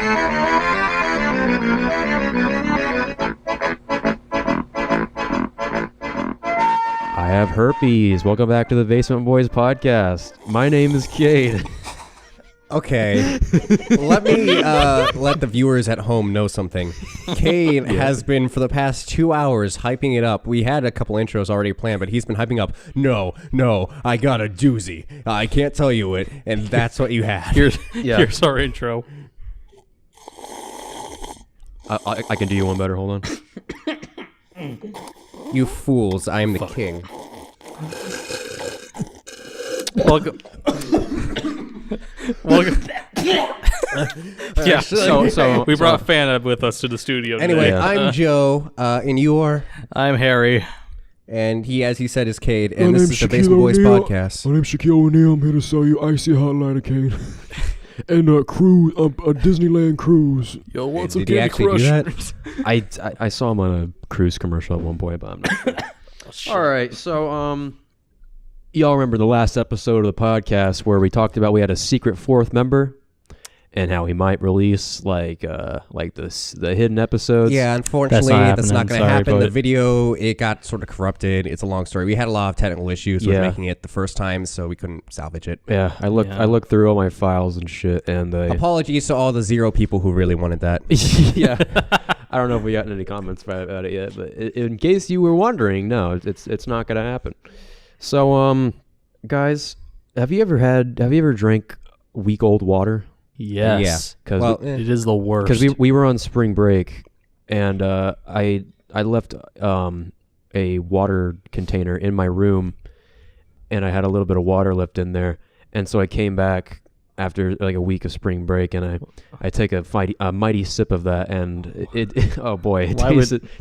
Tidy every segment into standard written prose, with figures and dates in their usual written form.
I have herpes. Welcome back to the Basement Boys podcast. My name is Cade. Okay, let me let the viewers at home know something. Cade has been, for the past 2 hours, hyping it up. We had a couple intros already planned, but he's been hyping up, no, I got a doozy. I can't tell you it, and that's what you had. Here's our intro. I can do you one better. Hold on. You fools, I am the king. Welcome. Yeah, so we brought Fana with us to the studio today. Anyway, I'm Joe, and you are? I'm Harry. And he, as he said, is Cade, and this is the Basement Boys podcast. My name's Shaquille O'Neal. I'm here to sell you Icy Hot Lighter Cade. And a cruise, a Disneyland cruise. Yo, what's up, Did he actually do that? I saw him on a cruise commercial at one point, but I'm not sure. All right, so y'all remember the last episode of the podcast where we talked about we had a secret fourth member and how he might release the hidden episodes. Yeah, unfortunately, that's not going to happen. The video, it got sort of corrupted. It's a long story. We had a lot of technical issues with making it the first time, so we couldn't salvage it. Yeah, I looked through all my files and shit, and apologies to all the 0 people who really wanted that. Yeah, I don't know if we got any comments about it yet, but in case you were wondering, no, it's not going to happen. So, guys, have you ever drank week-old water? Yes. Yeah. It is the worst. Because we were on spring break, and I left a water container in my room, and I had a little bit of water left in there, and so I came back after like a week of spring break, and I take a mighty sip of that, and it oh boy, it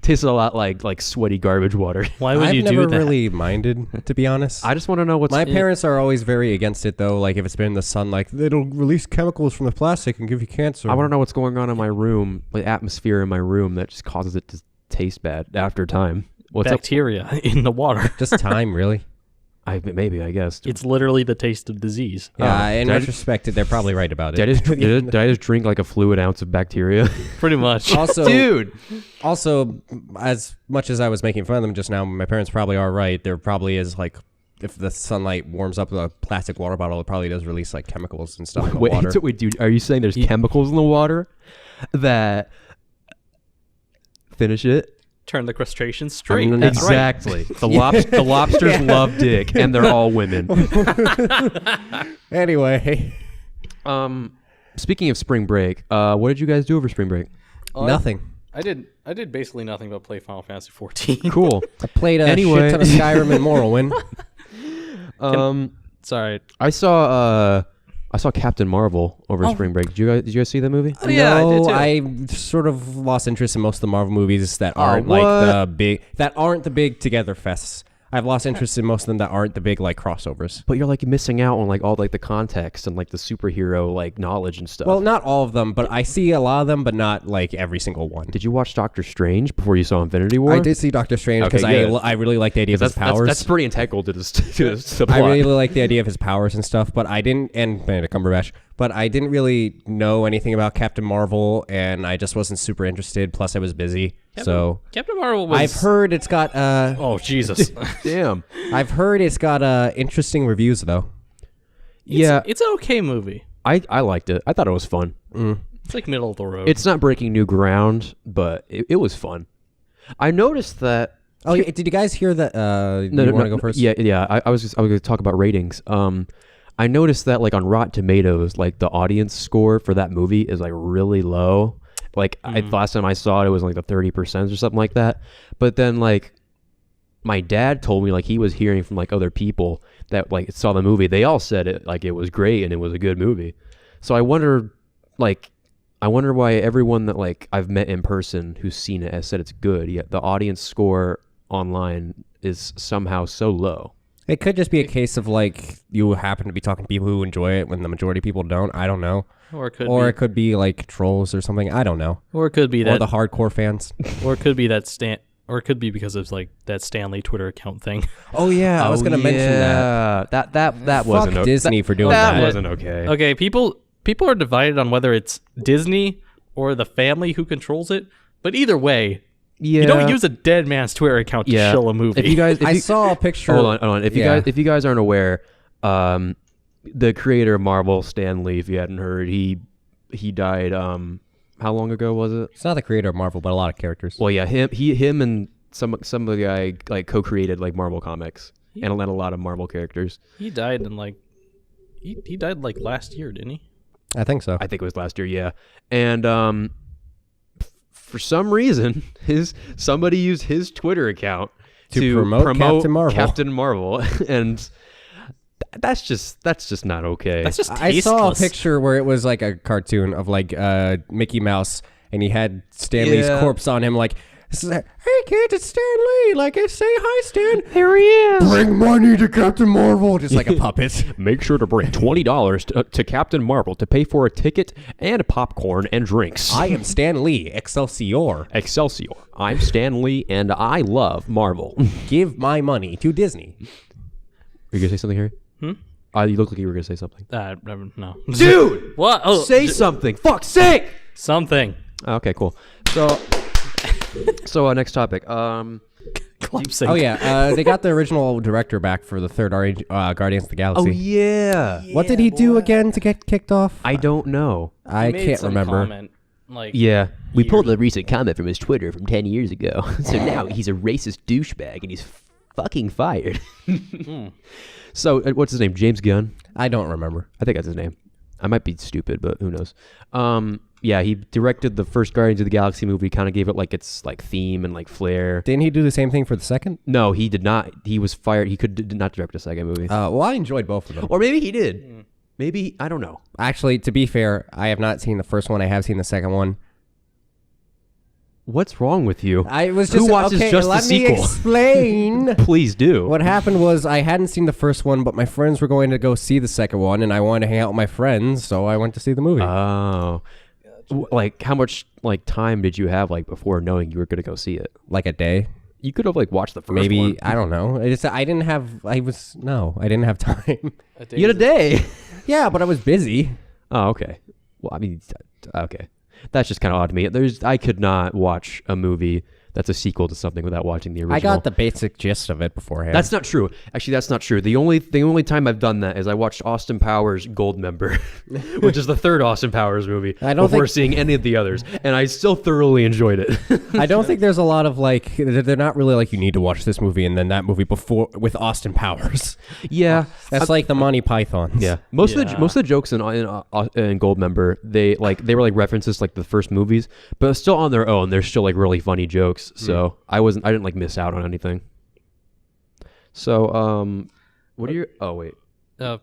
tasted a lot like sweaty garbage water. Why would you do that? I've never really minded, to be honest. I just want to know what's... My parents are always very against it, though. Like, if it's been in the sun, like, it'll release chemicals from the plastic and give you cancer. I want to know what's going on in my room, the atmosphere in my room that just causes it to taste bad after time. What's bacteria in the water. Just time, really. Maybe, I guess. It's literally the taste of disease. Yeah, in retrospect, they're probably right about it. Did I just drink like a fluid ounce of bacteria? Pretty much. Also, dude. Also, as much as I was making fun of them just now, my parents probably are right. There probably is, like, if the sunlight warms up a plastic water bottle, it probably does release, like, chemicals and stuff in the water. Wait, dude, are you saying there's chemicals in the water that... Finish it? Turn the crustaceans straight. Exactly. Right. The lobsters love dick, and they're all women. Anyway, speaking of spring break, what did you guys do over spring break? Nothing. I did basically nothing but play Final Fantasy 14. Cool. I played a shit ton of Skyrim and Morrowind. Sorry. I saw Captain Marvel over spring break. Did you guys see that movie? Yeah, no, I did too. I sort of lost interest in most of the Marvel movies that aren't the big together fests. I've lost interest in most of them that aren't the big like crossovers. But you're like missing out on like all like the context and like the superhero like knowledge and stuff. Well, not all of them, but I see a lot of them, but not like every single one. Did you watch Doctor Strange before you saw Infinity War? I did see Doctor Strange because I really like the idea of his powers. That's pretty integral to this plot. I really like the idea of his powers and stuff, but I didn't, and Benedict Cumberbatch, but I didn't really know anything about Captain Marvel, and I just wasn't super interested. Plus, I was busy. Captain Marvel was... I've heard it's got... oh, Jesus. Damn. I've heard it's got interesting reviews, though. It's an okay movie. I liked it. I thought it was fun. It's like middle of the road. It's not breaking new ground, but it was fun. I noticed that... Oh, did you guys hear that? You want to go first? Yeah. I was going to talk about ratings. I noticed that like on Rotten Tomatoes, like the audience score for that movie is like really low. Like last time I saw it was like the 30% or something like that. But then like my dad told me like he was hearing from like other people that like saw the movie. They all said it like it was great and it was a good movie. So I wonder why everyone that like I've met in person who's seen it has said it's good. Yet the audience score online is somehow so low. It could just be a case of like you happen to be talking to people who enjoy it when the majority of people don't. I don't know. Or it could be like trolls or something. I don't know. Or it could be the hardcore fans. Or it could be or it could be because of like that Stanley Twitter account thing. Oh yeah, I was gonna mention that. That wasn't Disney for doing that. That wasn't okay. Okay, people are divided on whether it's Disney or the family who controls it. But either way, Yeah. you don't use a dead man's Twitter account to shill a movie. If you guys, I saw a picture. hold on. If you guys aren't aware, the creator of Marvel, Stan Lee, if you hadn't heard, he died. How long ago was it? He's not the creator of Marvel, but a lot of characters. Well, yeah, him and some of the guy like co-created like Marvel comics and a lot of Marvel characters. He died in he died like last year, didn't he? I think so. I think it was last year, yeah. And for some reason, somebody used his Twitter account to promote Captain Marvel, and that's just not okay. That's just I tasteless. saw a picture where it was like a cartoon of like Mickey Mouse, and he had Stan Lee's corpse on him, like, "Hey kids, it's Stan Lee. Like, say hi, Stan. Here he is. Bring money to Captain Marvel," just like a puppet. Make sure to bring $20 to Captain Marvel to pay for a ticket and popcorn and drinks. I am Stan Lee, Excelsior. Excelsior. I'm Stan Lee, and I love Marvel. Give my money to Disney. Are you gonna say something, Harry? You look like you were gonna say something. No. Dude! What? Oh, say something. Fuck's sake! something. Okay, cool. So next topic. Collapsing. Oh yeah, they got the original director back for the third Guardians of the Galaxy. Oh yeah. What did he do again to get kicked off? I don't know. I can't remember. Comment, like, Yeah. We pulled a recent comment from his Twitter from 10 years ago. So now he's a racist douchebag and he's fucking fired. So what's his name? James Gunn? I don't remember. I think that's his name. I might be stupid, but who knows? Yeah, he directed the first Guardians of the Galaxy movie, kind of gave it like its like theme and like flair. Didn't he do the same thing for the second? No, he did not. He was fired. He did not direct a second movie. Well, I enjoyed both of them. Or maybe he did. Maybe, I don't know. Actually, to be fair, I have not seen the first one. I have seen the second one. What's wrong with you? I was just Who watches okay, just the let me sequel? explain. Please do. What happened was I hadn't seen the first one, but my friends were going to go see the second one, and I wanted to hang out with my friends, so I went to see the movie. Oh. Like, how much like time did you have like before knowing you were going to go see it? Like a day. You could have like watched the first Maybe, one. I don't know. I didn't have time. You had a day. Yeah, but I was busy. Oh, okay. Well, I mean, okay. That's just kind of odd to me. I could not watch a movie that's a sequel to something without watching the original. I got the basic gist of it beforehand. That's not true. Actually, that's not true. The only time I've done that is I watched Austin Powers Goldmember, which is the third Austin Powers movie, before seeing any of the others, and I still thoroughly enjoyed it. I don't think there's a lot of like, they're not really like, you need to watch this movie and then that movie before with Austin Powers. Yeah, That's like the Monty Pythons. yeah. Most of the jokes in Goldmember, they were like references to, like the first movies, but still on their own, they're still like really funny jokes. So I didn't like miss out on anything. So what are your? Oh wait. No,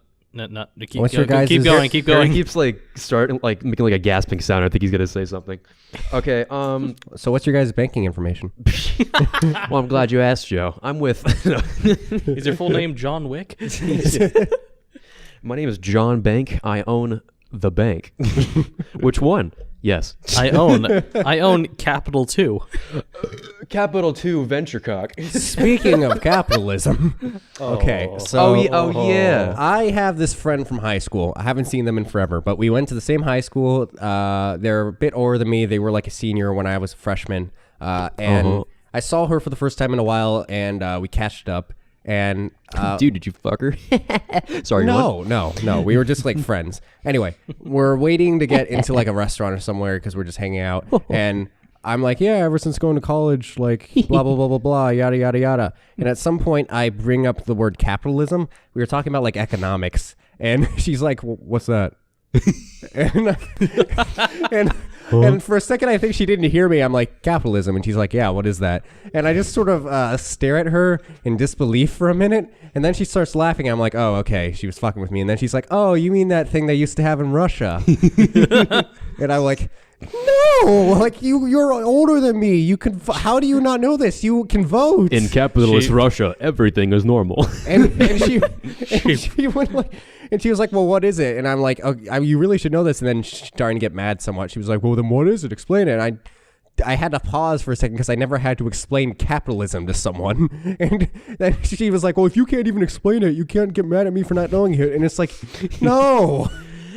keep What's going. your guys' Keep going. Keep going. He keeps like starting like making like a gasping sound. I think he's gonna say something. Okay. So what's your guys' banking information? Well, I'm glad you asked, Joe. I'm with. Is your full name John Wick? My name is John Bank. I own the bank. Which one? Yes. I own Capital 2. Capital 2 Venturecock. Speaking of capitalism. Okay, so Oh yeah. I have this friend from high school. I haven't seen them in forever, but we went to the same high school. They're a bit older than me. They were like a senior when I was a freshman. And I saw her for the first time in a while, and we catched up. And Dude, did you fuck her? Sorry. what? No. We were just like friends. Anyway, we're waiting to get into like a restaurant or somewhere because we're just hanging out. And I'm like, yeah, ever since going to college, like blah, blah, blah, blah, blah, yada, yada, yada. And at some point I bring up the word capitalism. We were talking about like economics. And she's like, what's that? And for a second, I think she didn't hear me. I'm like, capitalism. And she's like, yeah, what is that? And I just sort of stare at her in disbelief for a minute. And then she starts laughing. I'm like, oh, okay. She was fucking with me. And then she's like, oh, you mean that thing they used to have in Russia? And I'm like, no, like you're older than me. You can. How do you not know this? You can vote. In capitalist Russia, everything is normal. And she went like, and she was like, well, what is it? And I'm like, oh, you really should know this. And then she's starting to get mad somewhat. She was like, well, then what is it? Explain it. And I had to pause for a second because I never had to explain capitalism to someone. And then she was like, well, if you can't even explain it, you can't get mad at me for not knowing it. And it's like, no,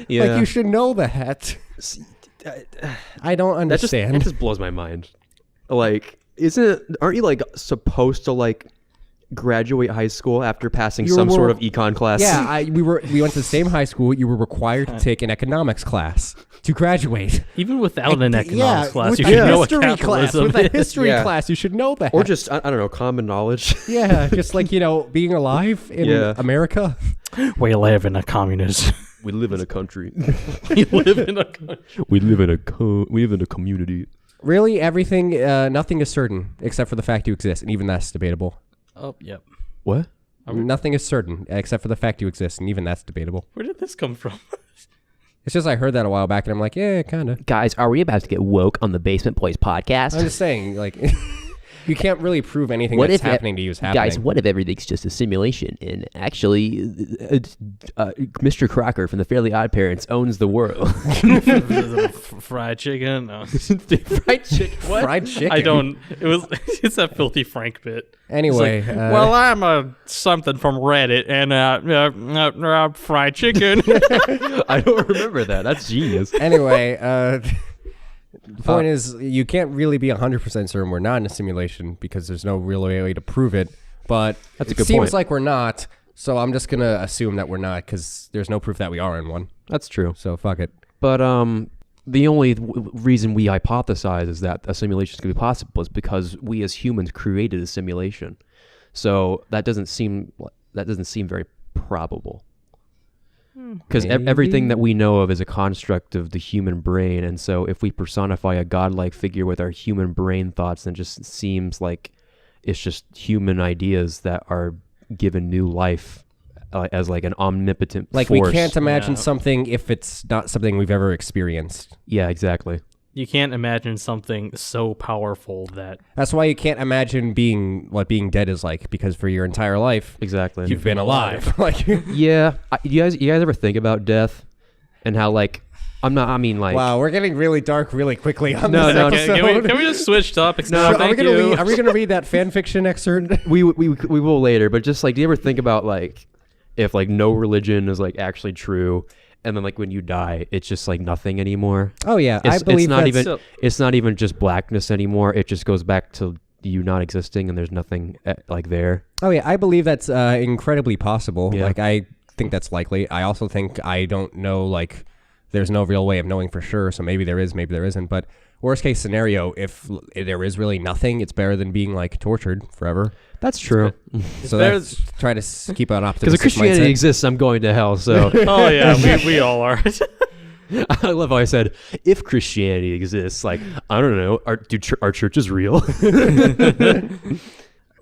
Yeah. like you should know that. I don't understand. It just blows my mind. Like, aren't you like supposed to like graduate high school after passing some sort of econ class? Yeah, we went to the same high school. You were required to take an economics class to graduate. Even without an economics class, with you a should know what history class. capitalism With a is. history class, you should know that. Or just I don't know, common knowledge. Yeah, just like being alive in America. We live in a communist. We live in a country. We live in a country. We live in a community. Really, everything, nothing is certain except for the fact you exist, and even that's debatable. Oh, yep. What? Nothing is certain except for the fact you exist, and even that's debatable. Where did this come from? It's just I heard that a while back, and I'm like, yeah, kind of. Guys, are we about to get woke on the Basement Boys podcast? I'm just saying, like, you can't really prove anything that's happening to you is happening. Guys, what if everything's just a simulation and actually Mr. Crocker from the Fairly Odd Parents owns the world? Fried chicken? No. Fried chicken? What? Fried chicken? I don't. It's that Filthy Frank bit. Anyway. Like, well, I'm a something from Reddit and fried chicken. I don't remember that. That's genius. Anyway, the point is, you can't really be 100% certain we're not in a simulation because there's no real way to prove it. But that's a good point. It seems like we're not, so I'm just going to assume that we're not because there's no proof that we are in one. That's true. So fuck it. But the only reason we hypothesize is that a simulation is going to be possible is because we as humans created a simulation. So that doesn't seem very probable. Because everything that we know of is a construct of the human brain, and so if we personify a godlike figure with our human brain thoughts, then it just seems like it's just human ideas that are given new life as like an omnipotent like force. We can't imagine something if it's not something we've ever experienced. Yeah, exactly. You can't imagine something so powerful that... That's why you can't imagine what being dead is like, because for your entire life, exactly, you've been alive. Like, yeah, you guys ever think about death and how like wow, we're getting really dark really quickly on this episode. Can we just switch topics now? Are we gonna read that fan fiction excerpt? we will later, but just like, do you ever think about like if like no religion is like actually true? And then, like, when you die, it's just like nothing anymore. Oh yeah, I believe it's not even just blackness anymore. It just goes back to you not existing, and there's nothing like there. Oh yeah, I believe that's incredibly possible. Yeah. Like, I think that's likely. I also think I don't know. Like, there's no real way of knowing for sure. So maybe there is, maybe there isn't. But worst case scenario, if there is really nothing, it's better than being like tortured forever. That's true. So let's try to keep an optimistic because if Christianity mindset. exists, I'm going to hell. So oh yeah, we all are. I love how I said, if Christianity exists, like, I don't know, are churches real?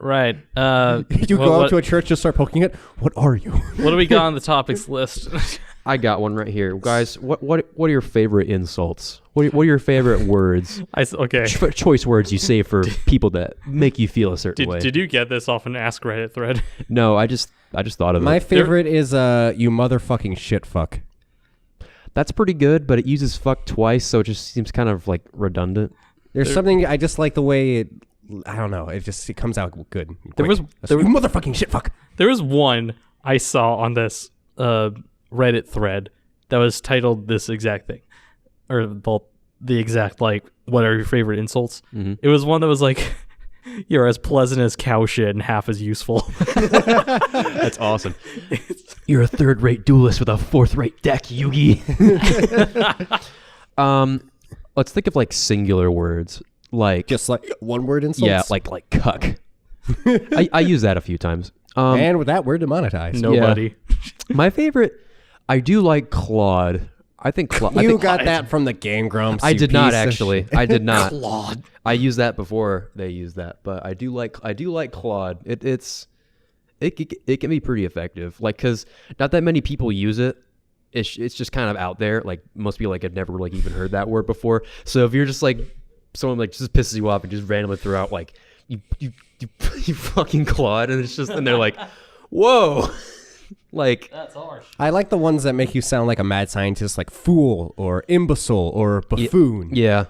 Right. You go out to a church, just start poking it. What are you? What do we got on the topics list? I got one right here, guys. What are your favorite insults? What are your favorite words? Okay. Choice words you say for people that make you feel a certain way. Did you get this off an Ask Reddit thread? No, I just thought of it. My favorite is you motherfucking shit fuck. That's pretty good, but it uses fuck twice, so it just seems kind of like redundant. There's something I just like the way it. I don't know. It comes out good. There was you motherfucking shit fuck. There was one I saw on this Reddit thread that was titled this exact thing, or the exact like, what are your favorite insults? Mm-hmm. It was one that was like, you're as pleasant as cow shit and half as useful. That's awesome. You're a third-rate duelist with a fourth-rate deck, Yugi. Let's think of like singular words. Like just like one word insults? Yeah, like cuck. I use that a few times. And with that, we're demonetized. Nobody. Yeah. My favorite, I do like Claude. I think Claude. You got that from the Game Grumps. I did not actually. I did not. Claude. I used that before they used that, but I do like Claude. It can be pretty effective. Like, cause not that many people use it. It's just kind of out there. Like, most people like had never like even heard that word before. So if you're just like someone like just pisses you off and just randomly throw out like you fucking Claude, and it's just, and they're like, whoa. Like, that's harsh. I like the ones that make you sound like a mad scientist, like fool or imbecile or buffoon. Yeah.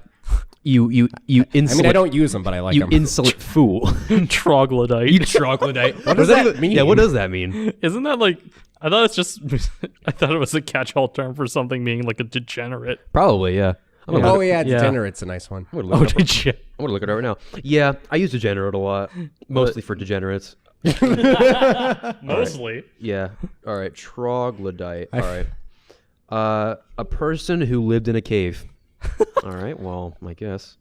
You insolent. I mean, I don't use them, but I like them. You insolent fool. Troglodyte. You troglodyte. What does that mean? Yeah, what does that mean? Isn't that like, I thought it was a catch-all term for something being like a degenerate. Probably, yeah. I'm gonna Oh look, yeah, Yeah. degenerate's a nice one. I'm gonna Oh, look it up. did you? I'm gonna look it up right now. Yeah, I use degenerate a lot, mostly for degenerates. Mostly. Yeah. All right. Troglodyte. All right. A person who lived in a cave. All right. Well, I guess.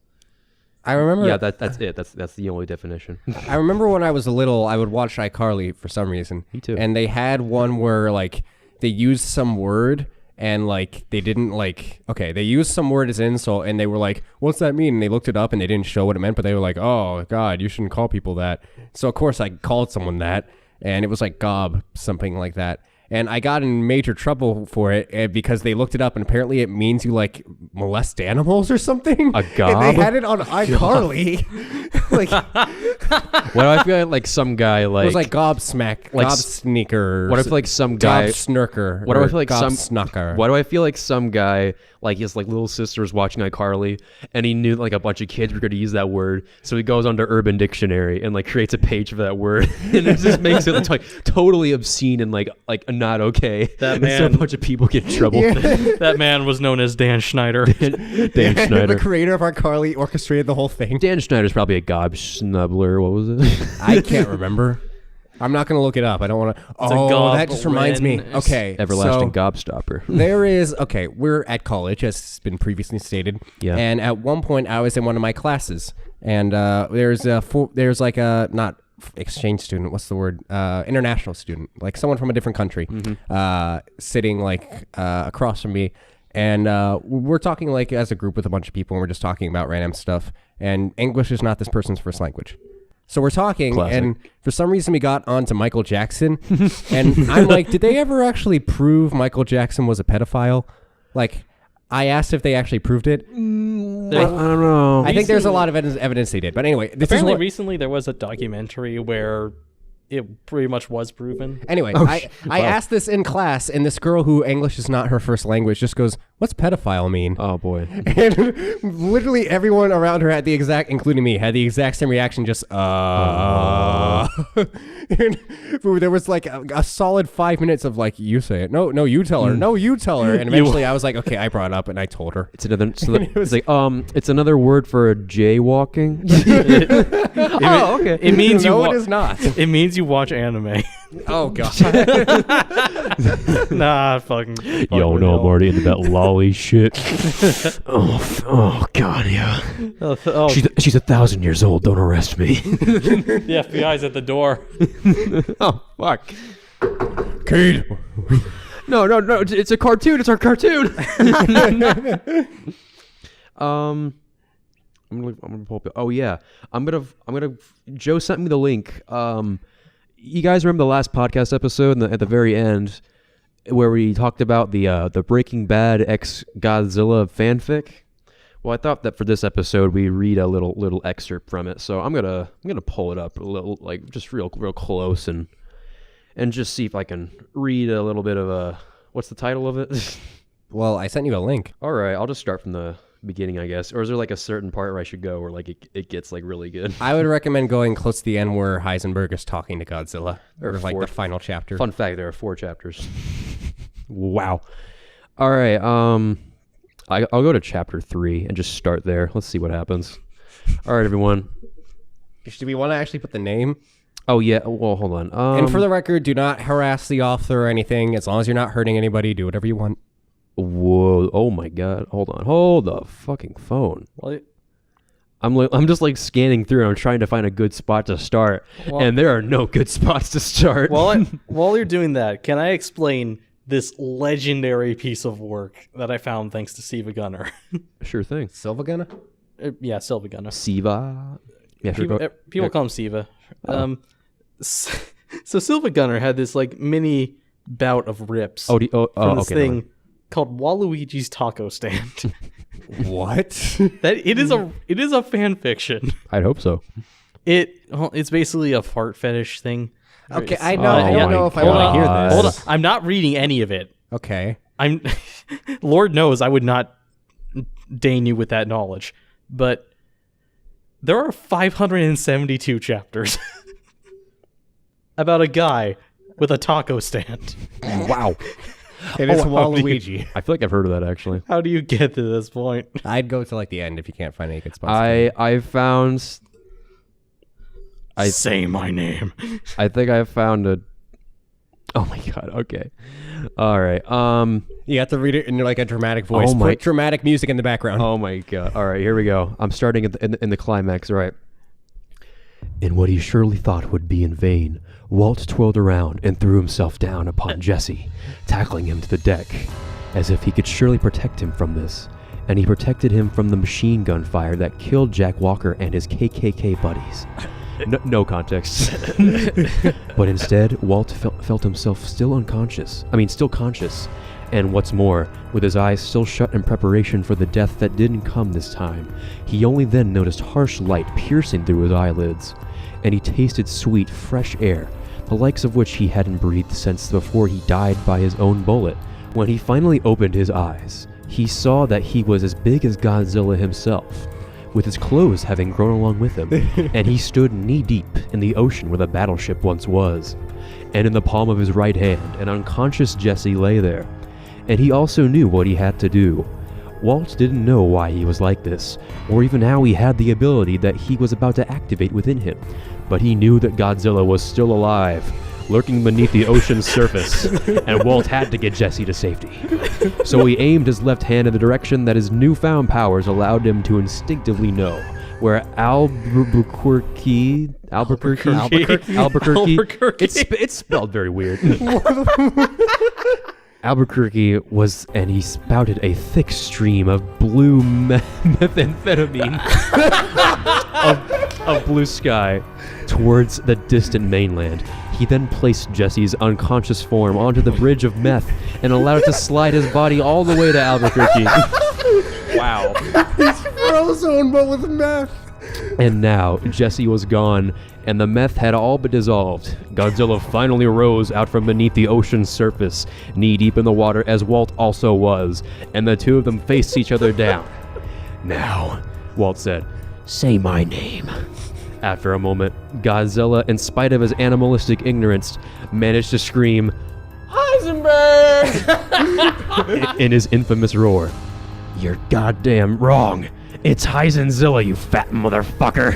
I remember. Yeah, that's it. That's the only definition. I remember when I was little, I would watch iCarly for some reason. Me too. And they had one where like they used some word and like they didn't like. Okay, they used some word as an insult, and they were like, "What's that mean?" And they looked it up, and they didn't show what it meant, but they were like, "Oh God, you shouldn't call people that." So of course I called someone that, and it was like gob, something like that. And I got in major trouble for it because they looked it up, and apparently it means you like molest animals or something. A gob? And they had it on iCarly. Like, What do I feel like some guy like? it was like gobsmack, like gobsneaker. what if like some guy? Gobsnurker. What do I or feel like some? gobsnucker? Why do I feel like some guy like his like little sister was watching iCarly and he knew like a bunch of kids were going to use that word, so he goes onto Urban Dictionary and like creates a page for that word, and it just makes it like totally obscene and like not okay. That And so man- a bunch of people get in trouble. That man was known as Dan Schneider. Dan The Schneider. creator of iCarly orchestrated the whole thing. Dan Schneider's probably a gob snubbler. What was it? I can't remember. I'm not going to look it up. I don't want to. Oh, that just reminds me. goblin. Okay. Everlasting so gobstopper. there is, okay, we're at college, as has been previously stated. Yeah. And at one point, I was in one of my classes. And there's like a, not exchange student, what's the word? International student, like someone from a different country, sitting like across from me. And we're talking like as a group with a bunch of people, and we're just talking about random stuff. And English is not this person's first language. So we're talking, Classic. and for some reason we got onto Michael Jackson. And I'm like, did they ever actually prove Michael Jackson was a pedophile? Like, I asked if they actually proved it. I don't know. I think there's a lot of evidence they did. But anyway, this Apparently, is what... recently there was a documentary where it pretty much was proven. Anyway, Oh, I asked this in class, and this girl who English is not her first language just goes, "What's pedophile mean?" Oh boy. And literally everyone around her had the exact, including me, had the exact same reaction, just, And there was like a solid 5 minutes of like, you say it. No, you tell her. No, you tell her. And eventually I was like, okay, I brought it up and I told her. It's another. It's like it's another word for jaywalking. Oh, okay. It means No, you. it is not. It means you watch anime. Oh, God. Nah, fucking. Yo, no, I'm already into that lolly shit. oh, God, yeah. Oh, She's 1,000 years old. Don't arrest me. the FBI's at the door. Oh, fuck. Cade. No. It's a cartoon. It's our cartoon. I'm gonna pull up. Oh yeah, I'm gonna. Joe sent me the link. You guys remember the last podcast episode at the very end where we talked about the Breaking Bad x Godzilla fanfic? Well, I thought that for this episode we read a little excerpt from it. So I'm gonna pull it up a little, like just real close and just see if I can read a little bit of a. What's the title of it? Well, I sent you a link. All right, I'll just start from the beginning, I guess. Or is there like a certain part where I should go where like it gets like really good? I would recommend going close to the end where Heisenberg is talking to Godzilla. Or like the final chapter. Fun fact: there are 4 chapters. Wow. All right. I'll go to chapter 3 and just start there. Let's see what happens. All right, everyone. Do we want to actually put the name? Oh yeah. Well, hold on. And for the record, do not harass the author or anything. As long as you're not hurting anybody, do whatever you want. Whoa. Oh my God. Hold on. Hold the fucking phone. Well, I'm just like scanning through and I'm trying to find a good spot to start, and there are no good spots to start. while you're doing that, can I explain this legendary piece of work that I found thanks to Siva Gunner? Sure thing. Silva Gunner? Yeah, Siva Gunner. Siva. Yeah, sure, People call him Siva. So Silva Gunner had this like mini bout of rips from this okay, thing called Waluigi's Taco Stand. What? That it is a fan fiction. I'd hope so. It's basically a fart fetish thing. Okay, It's- I don't know if I want to hear this. Hold on, I'm not reading any of it. Okay. I'm Lord knows I would not deign you with that knowledge, but there are 572 chapters about a guy with a taco stand. Wow. And it's how do you- Waluigi. I feel like I've heard of that actually. How do you get to this point? I'd go to like the end if you can't find any good spots. I found. Say my name. I think I found a. Oh my god. Okay. All right. You have to read it in like a dramatic voice. Oh my- Put dramatic music in the background. Oh my god. All right. Here we go. I'm starting in the climax. All right. In what he surely thought would be in vain, Walt twirled around and threw himself down upon Jesse, tackling him to the deck, as if he could surely protect him from this. And he protected him from the machine gun fire that killed Jack Walker and his KKK buddies. No context. But instead, Walt felt himself still conscious. And what's more, with his eyes still shut in preparation for the death that didn't come this time, he only then noticed harsh light piercing through his eyelids. And he tasted sweet, fresh air, the likes of which he hadn't breathed since before he died by his own bullet. When he finally opened his eyes, he saw that he was as big as Godzilla himself, with his clothes having grown along with him, and he stood knee-deep in the ocean where the battleship once was. And in the palm of his right hand, an unconscious Jesse lay there. And he also knew what he had to do. Walt didn't know why he was like this, or even how he had the ability that he was about to activate within him, but he knew that Godzilla was still alive, lurking beneath the ocean's surface, and Walt had to get Jesse to safety. So he aimed his left hand in the direction that his newfound powers allowed him to instinctively know, where Albuquerque. It's spelled very weird. Albuquerque was, and he spouted a thick stream of blue methamphetamine of blue sky towards the distant mainland. He then placed Jesse's unconscious form onto the bridge of meth and allowed it to slide his body all the way to Albuquerque. Wow. Frozone, but with meth. And now, Jesse was gone, and the meth had all but dissolved. Godzilla finally rose out from beneath the ocean's surface, knee-deep in the water as Walt also was, and the two of them faced each other down. Now, Walt said, "Say my name." After a moment, Godzilla, in spite of his animalistic ignorance, managed to scream, "Heisenberg!" in his infamous roar. "You're goddamn wrong. It's Heisenberg, you fat motherfucker."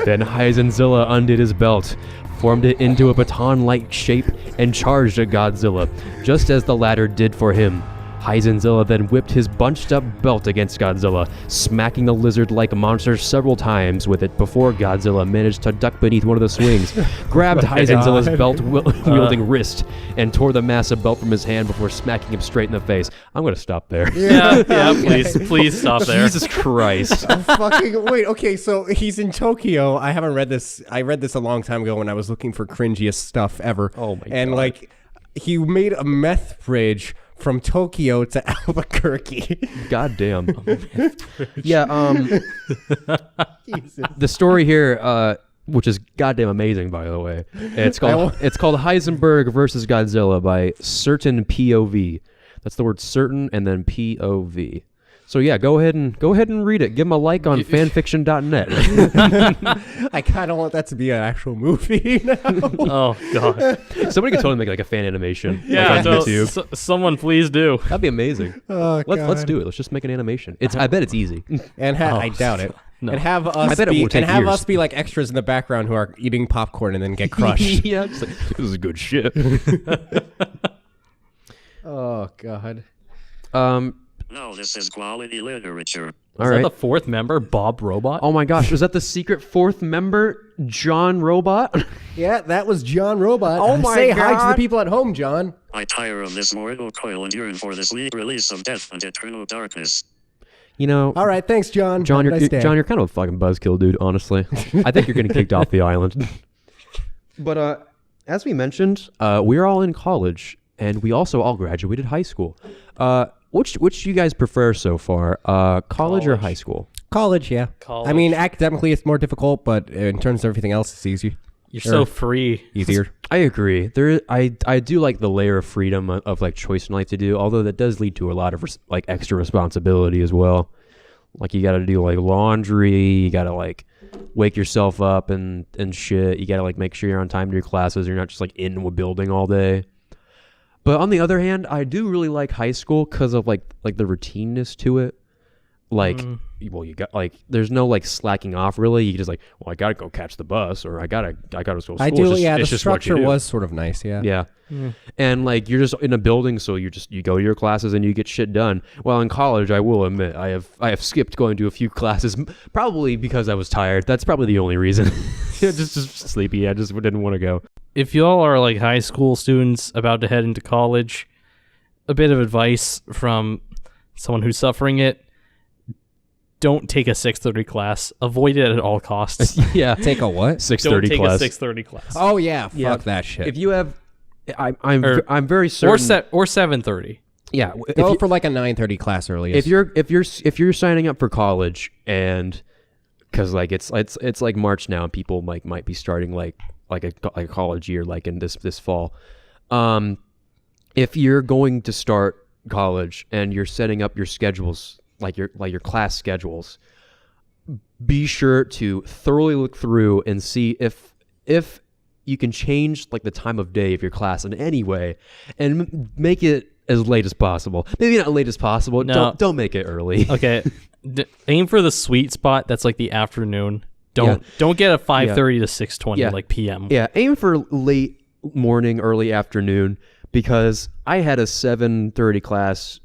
Then Heisenberg undid his belt, formed it into a baton-like shape, and charged at Godzilla, just as the latter did for him. Heisenberg then whipped his bunched-up belt against Godzilla, smacking the lizard-like monster several times with it before Godzilla managed to duck beneath one of the swings, grabbed Heisenberg's belt-wielding wrist, and tore the massive belt from his hand before smacking him straight in the face. I'm going to stop there. Yeah, please stop there. Jesus Christ. Wait, okay, so he's in Tokyo. I haven't read this. I read this a long time ago when I was looking for cringiest stuff ever. Oh my And God. like, he made a meth bridge from Tokyo to Albuquerque. God damn. Yeah, the story here, which is goddamn amazing, by the way. It's called Heisenberg versus Godzilla by Certain POV. That's the word certain and then POV. So yeah, go ahead and read it. Give him a like on fanfiction.net. I kind of want that to be an actual movie now. Oh god. Somebody could totally make like a fan animation. Yeah, like on YouTube. Someone please do. That'd be amazing. Oh, Let's do it. Let's just make an animation. I bet it's easy. And I doubt it. No. And have us bet it be will take years. us be like extras in the background who are eating popcorn and then get crushed. Yeah, just like, this is good shit. Oh god. No, this is quality literature. All Is right. that the fourth member, Bob Robot? Oh my gosh, is that the secret fourth member, John Robot? Yeah, that was John Robot. Oh my Say hi to God. the people at home, John. I tire of this mortal coil and yearn for this release of death and eternal darkness. You know, All right, thanks, John. John, Have a you're, nice day. John, you're kind of a fucking buzzkill, dude, honestly. I think you're getting kicked off the island. But as we mentioned, we're all in college, and we also all graduated high school. Which do you guys prefer so far, college or high school? College, yeah. College. I mean, academically it's more difficult, but in terms of everything else, it's easier. You're so free. Easier. I agree. I do like the layer of freedom of like choice and like to do, although that does lead to a lot of like extra responsibility as well. Like you got to do like laundry, you got to like wake yourself up and shit. You got to like make sure you're on time to your classes. You're not just like in a building all day. But on the other hand, I do really like high school because of like the routineness to it. Like, well, you got like, there's no like slacking off really. You just like, well, I gotta go catch the bus, or I gotta go to school. I It's do. just- Yeah, the it's just what you structure do. was sort of nice. Yeah. Yeah. And like you're just in a building, so you go to your classes and you get shit done. Well, in college, I will admit, I have skipped going to a few classes, probably because I was tired. That's probably the only reason. just sleepy. I just didn't want to go. If y'all are like high school students about to head into college, a bit of advice from someone who's suffering it: don't take a 6:30 class. Avoid it at all costs. Yeah. Take a what? 6:30 Don't take class. a 6:30 class. Oh yeah. Fuck Yeah. that shit. If you have, I'm very certain. Or 7:30. Yeah. Go for like a 9:30 class early. If you're signing up for college, and because like it's like March now, and people might be starting like a college year like in this fall. If you're going to start college and you're setting up your schedules, like your class schedules, be sure to thoroughly look through and see if you can change like the time of day of your class in any way, and make it as late as possible. Maybe not late as possible. No. Don't make it early. Okay. Aim for the sweet spot. That's like the afternoon. Don't get a 5:30 to 6:20 Yeah. like PM. Yeah, aim for late morning, early afternoon, because I had a 7:30 class.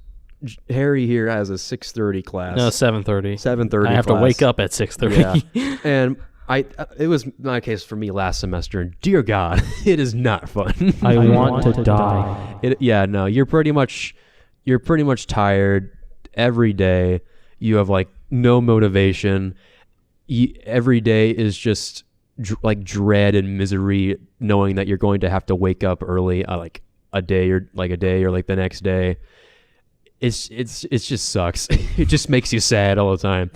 Harry here has a 6:30 class. No, 7:30. 7:30 I have class. to wake up at 6:30. Yeah. And it was not a case for me last semester, and dear God, it is not fun. I want to die. You're pretty much tired every day. You have like no motivation. Every day is just like dread and misery, knowing that you're going to have to wake up early, like a day or the next day. It just sucks. It just makes you sad all the time.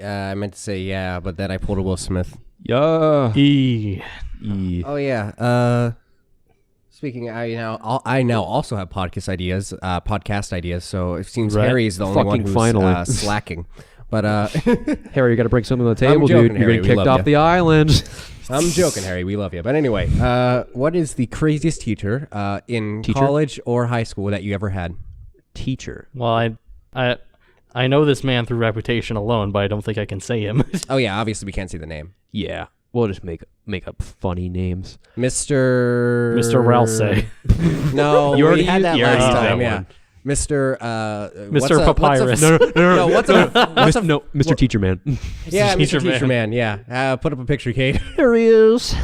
I meant to say yeah, but then I pulled a Will Smith. Yeah. E. Oh yeah. Speaking, I now also have podcast ideas. So it seems Right. Harry's the only one Fucking who's finally. slacking. But Harry, you got to bring something to the table, joking, dude. You're Harry. getting We kicked love off ya. the island. I'm joking, Harry. We love you. But anyway, what is the craziest teacher in college or high school that you ever had? Teacher. Well, I know this man through reputation alone, but I don't think I can say him. Oh yeah, obviously we can't see the name. Yeah. We'll just make up funny names. Mr. Ralsei. No, You already we had that used- you already last used that time. Yeah, one. Mr. Mr. Papyrus. No, what's a No, Mr. Teacher Man. yeah, Teacher Mr. Teacher Man. Man. Yeah, put up a picture, Kate. There he is.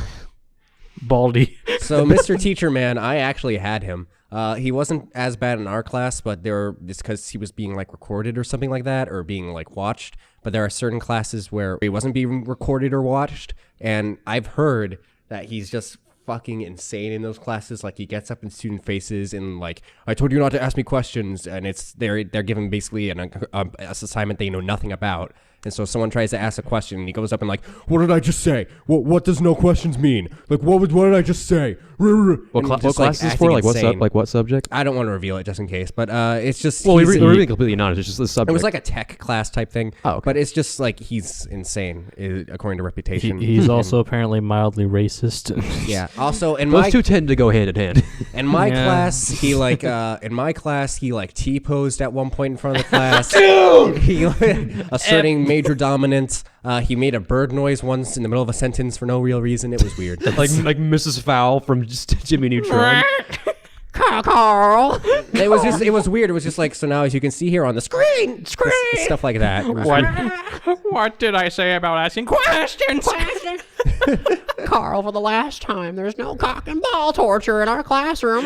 Baldy. So Mr. Teacher Man, I actually had him. He wasn't as bad in our class, but it's because he was being like recorded or something like that, or being like watched. But there are certain classes where he wasn't being recorded or watched, and I've heard that he's just fucking insane in those classes. Like he gets up in student faces and like, I told you not to ask me questions, and they're given basically an assignment they know nothing about. And so someone tries to ask a question, and he goes up and like, What did I just say? What does no questions mean? Like, what did I just say? What And just, class is this acting for? Like what's up? insane. Like what subject? I don't want to reveal it just in case, but it's just Well, he's- we're being completely honest. It's just the subject. it was like a tech class type thing. Oh, okay. But it's just like he's insane, according to reputation. He's also apparently mildly racist. yeah. Also, in Those my two tend to go hand in hand. in my Yeah. class, he like T-posed at one point in front of the class. Dude! He asserting major dominance. He made a bird noise once in the middle of a sentence for no real reason. It was weird. like Mrs. Fowl from Jimmy Neutron. It was weird. It was just like, so now as you can see here on the screen, stuff like that. It was What did I say about asking questions? Carl, for the last time, there's no cock and ball torture in our classroom.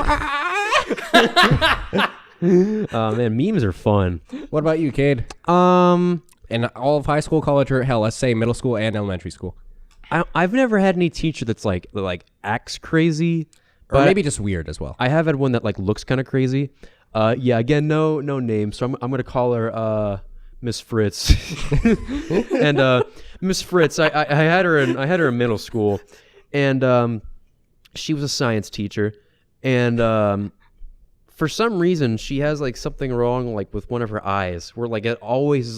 Man, memes are fun. What about you, Cade? In all of high school, college, or hell, let's say middle school and elementary school, I've never had any teacher that's like acts crazy, or but maybe just weird as well. I have had one that like looks kind of crazy. Yeah, again, no name, so I'm gonna call her Miss Fritz. And Miss Fritz, I had her in middle school, and she was a science teacher, and for some reason she has like something wrong like with one of her eyes, where like it always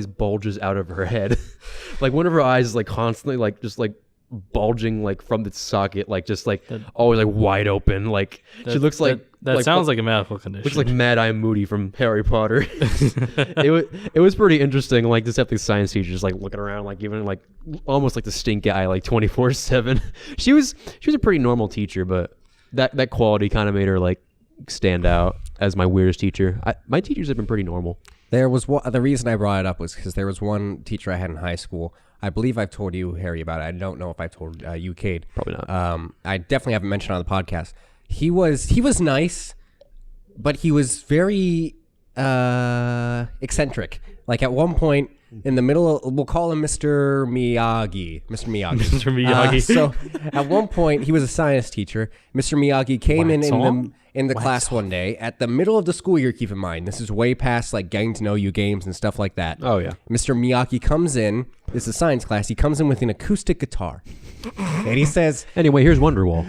bulges out of her head. Like one of her eyes is like constantly like just like bulging like from the socket, like just like always like wide open. Like she looks like that sounds like a medical condition. looks like Mad Eye Moody from Harry Potter. it was pretty interesting. Like just have the science teacher just like looking around, like giving like almost like the stink eye, like 24/7. She was a pretty normal teacher, but that quality kind of made her like stand out as my weirdest teacher. My teachers have been pretty normal. There was the reason I brought it up was because there was one teacher I had in high school. I believe I've told you, Harry, about it. I don't know if I've told you, Cade. Probably not. I definitely haven't mentioned on the podcast. He was nice, but he was very eccentric. Like at one point in the middle, we'll call him Mr. Miyagi. Mr. Miyagi. Mr. Miyagi. So at one point, he was a science teacher. Mr. Miyagi came in the class one day at the middle of the school year. Keep in mind, this is way past like getting to know you games and stuff like that. Oh yeah. Mr. Miyagi comes in. This is a science class. He comes in with an acoustic guitar, and he says, Anyway, here's Wonderwall.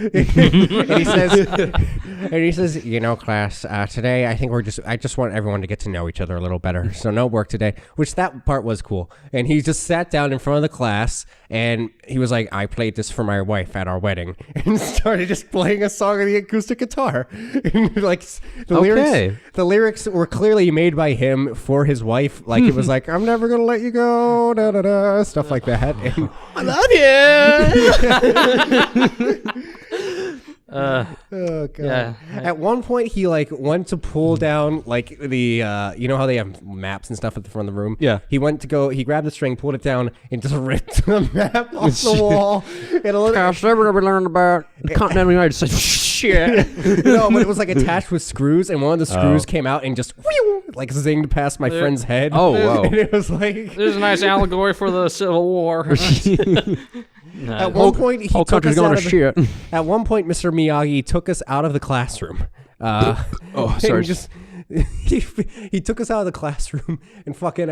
and he says, you know, class, today I think I just want everyone to get to know each other a little better. So no work today, which that part was cool. And he just sat down in front of the class, and he was like, I played this for my wife at our wedding, and started just playing a song on the acoustic guitar. And like the lyrics were clearly made by him for his wife. Like it was like, I'm never gonna let you go, da da da. Stuff like that. And I love you. oh god. Yeah. At one point he like went to pull down like the you know how they have maps and stuff at the front of the room? Yeah. He grabbed the string, pulled it down, and just ripped the map off the wall. Gosh, never gonna be learning about the continental United States. Shit. No, but it was like attached with screws, and one of the screws came out and just like zinged past my friend's head. Oh, wow. And it was like There's a nice allegory for the Civil War. at one point he whole took country's us going out to of shit. At one point, Mr. Miyagi took us out of the classroom. Sorry. Just he took us out of the classroom and fucking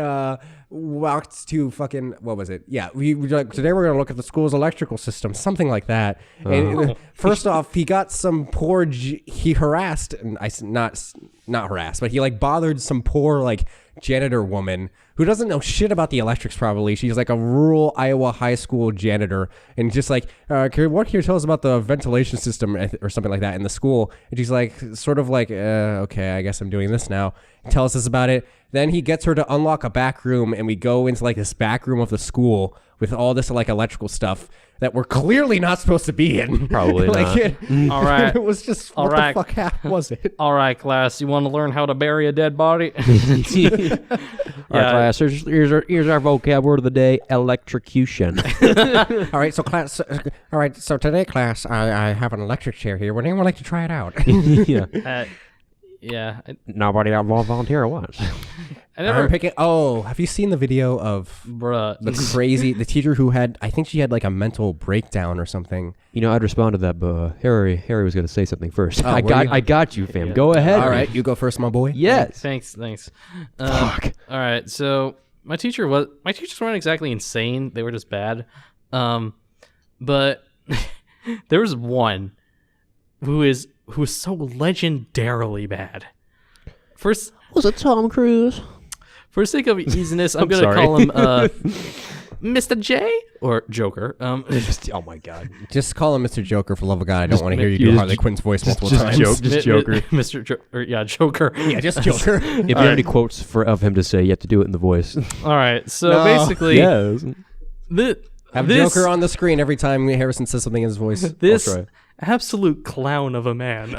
walked to fucking what was it? Yeah, we like today we're gonna look at the school's electrical system, something like that. And first off, he got some poor he harassed, and not harassed, but he like bothered some poor like janitor woman who doesn't know shit about the electrics probably. She's like a rural Iowa high school janitor, and just like, what can you tell us about the ventilation system or something like that in the school? And she's like, sort of like, okay, I guess I'm doing this now. Tells us about it. Then he gets her to unlock a back room, and we go into like this back room of the school with all this like electrical stuff that we're clearly not supposed to be in. Probably like not. All right. It was just, what the fuck was it? All right, class. You want to learn how to bury a dead body? All right, class. Here's our vocab word of the day: electrocution. All right, so class. All right, so today, class, I have an electric chair here. Would anyone like to try it out? Yeah. Yeah. Nobody volunteer at once. I never. I'm picking. Oh, have you seen the video of Bruh. the teacher who had? I think she had like a mental breakdown or something. You know, I'd respond to that, but Harry was going to say something first. Oh, I got you, fam. Yeah. Go ahead. All right, you go first, my boy. Yes. Thanks. Fuck. All right. So my teachers weren't exactly insane. They were just bad. But there was one who was so legendarily bad. First, Was it Tom Cruise? for sake of easiness, I'm gonna sorry. call him Mr. J or Joker. Oh my god. Just call him Mr. Joker for love of God. I don't want to hear you you do just- Harley Quinn's voice multiple just times. joke. Just Joker. Mr. Joker. Yeah, just Joker. If you have any quotes of him to say, you have to do it in the voice. All right. So No. basically, Yes. Have this Joker on the screen every time Harrison says something in his voice. this I'll try. absolute clown of a man.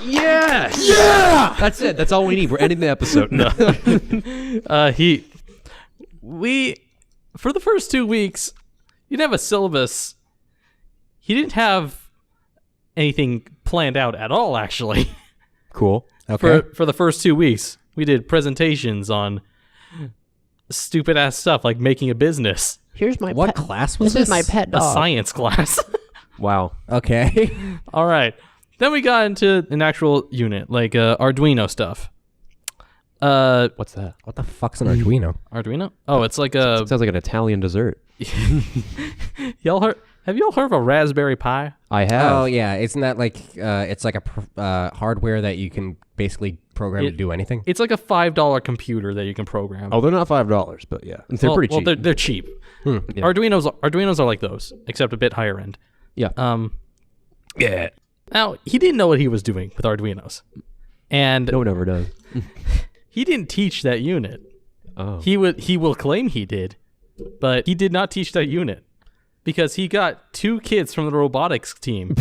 Yes. Yeah. That's it. That's all we need. We're ending the episode. No. For the first 2 weeks, he didn't have a syllabus. He didn't have anything planned out at all, actually. Cool. Okay. For the first 2 weeks, we did presentations on stupid ass stuff like making a business, Here's my What pet. class was This this? is my pet a dog. science class. Wow. Okay. All right. Then we got into an actual unit, like Arduino stuff. What's that? What the fuck's an Arduino? Arduino? Oh, it's like a. Sounds like an Italian dessert. Y'all heard? Have you all heard of a Raspberry Pi? I have. Oh yeah, isn't that like it's like a hardware that you can basically program to do anything? It's like a $5 computer that you can program. Oh, they're not $5, but yeah, they're pretty cheap. Well, they're cheap. Yeah. Arduinos are like those, except a bit higher end. Yeah. Yeah. Now he didn't know what he was doing with Arduinos, and No one ever does. he didn't teach that unit. Oh. He will claim he did, but he did not teach that unit because he got 2 kids from the robotics team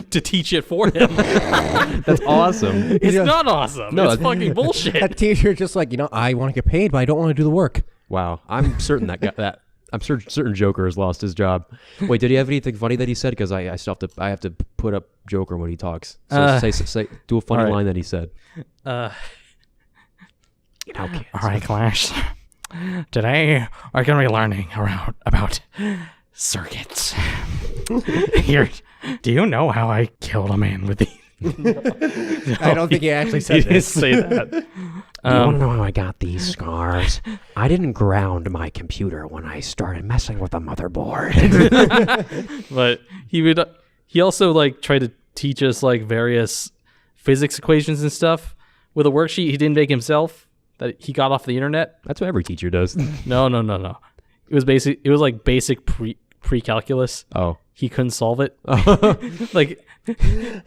to teach it for him. That's awesome. It's not awesome. No, it's fucking bullshit. That teacher just like, I want to get paid, but I don't want to do the work. Wow. I'm certain I'm certain Joker has lost his job. Wait, did he have anything funny that he said? Because I still have to put up Joker when he talks. So do a funny all right. line that he said. All right, class. Today we're going to be learning about circuits. Here, do you know how I killed a man with the? I don't think he actually said He didn't this. say that. You want to know how I got these scars? I didn't ground my computer when I started messing with the motherboard. But he also like tried to teach us like various physics equations and stuff with a worksheet he didn't make himself that he got off the internet. That's what every teacher does. No. It was like basic pre-calculus. Oh. He couldn't solve it. Like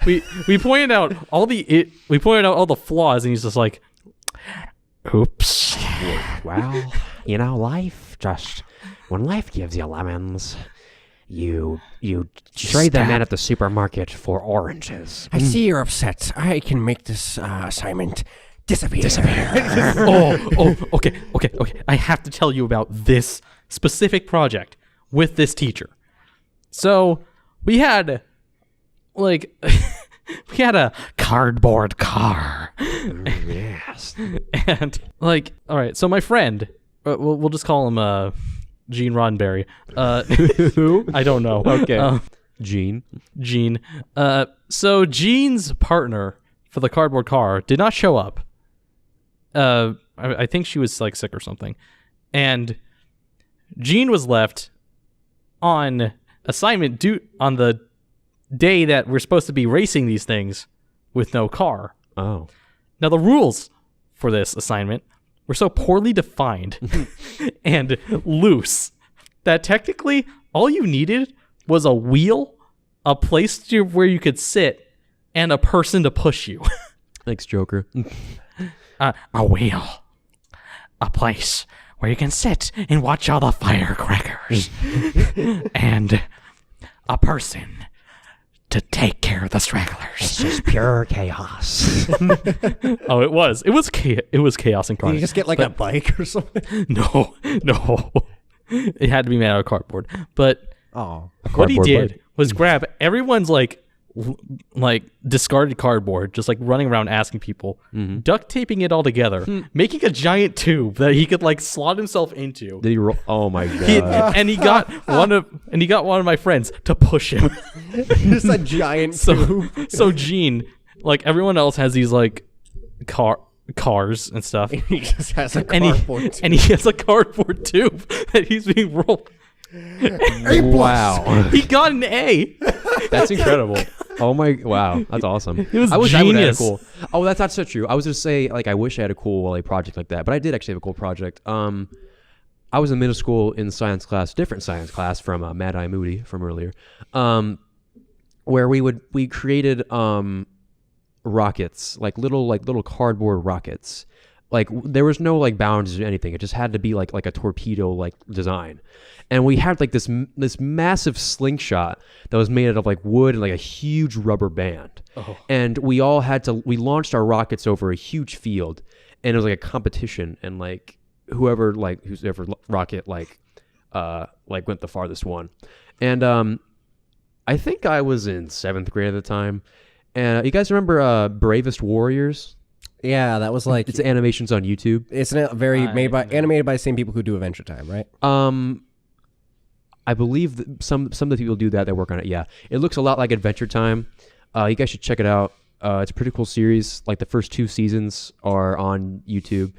we pointed out all the flaws, and he's just like, "Oops." Well, when life gives you lemons, you trade them in at the supermarket for oranges. I see you're upset. I can make this assignment disappear. Okay. I have to tell you about this specific project with this teacher. So we had a cardboard car. Yes. And like, all right, so my friend, we'll just call him Gene Roddenberry. Who? I don't know. Okay. Gene. So Gene's partner for the cardboard car did not show up. I think she was like sick or something, and Gene was left on assignment due on the day that we're supposed to be racing these things with no car. Oh. Now the rules for this assignment were so poorly defined and loose that technically all you needed was a wheel, a place where you could sit, and a person to push you. Thanks, Joker. A wheel, a place where you can sit and watch all the firecrackers, and a person to take care of the stragglers. It's just pure chaos. Oh, it was chaos Did incarnate. you just get like a bike or something? No. It had to be made out of cardboard. But Oh. what he cardboard did bike. was grab everyone's like discarded cardboard, just like running around asking people, duct taping it all together, making a giant tube that he could like slot himself into. Did he roll? Oh my god. And he got one of my friends to push him. Just a giant tube. So Gene, like everyone else, has these like cars and stuff, He just has a and cardboard tube. he has a cardboard tube that he's being rolled. Wow. He got an A. That's incredible. Oh my, wow. That's awesome. It was I wish I would have had a genius. cool. Oh, that's not so true. I was just say like I wish I had a cool like project like that, but I did actually have a cool project. I was in middle school in science class, different science class from Mad Eye Moody from earlier, where we created rockets, like little cardboard rockets. Like there was no like boundaries or anything. It just had to be like a torpedo like design. And we had like this massive slingshot that was made out of like wood and like a huge rubber band. Oh. And we launched our rockets over a huge field, and it was like a competition, and like whoever rocket like went the farthest one. And I think I was in 7th grade at the time. And you guys remember Bravest Warriors? Yeah, that was like It's animations on YouTube. it's animated by the same people who do Adventure Time, right? I believe that some of the people do that work on it. Yeah, it looks a lot like Adventure Time. You guys should check it out. It's a pretty cool series. Like the first 2 seasons are on YouTube,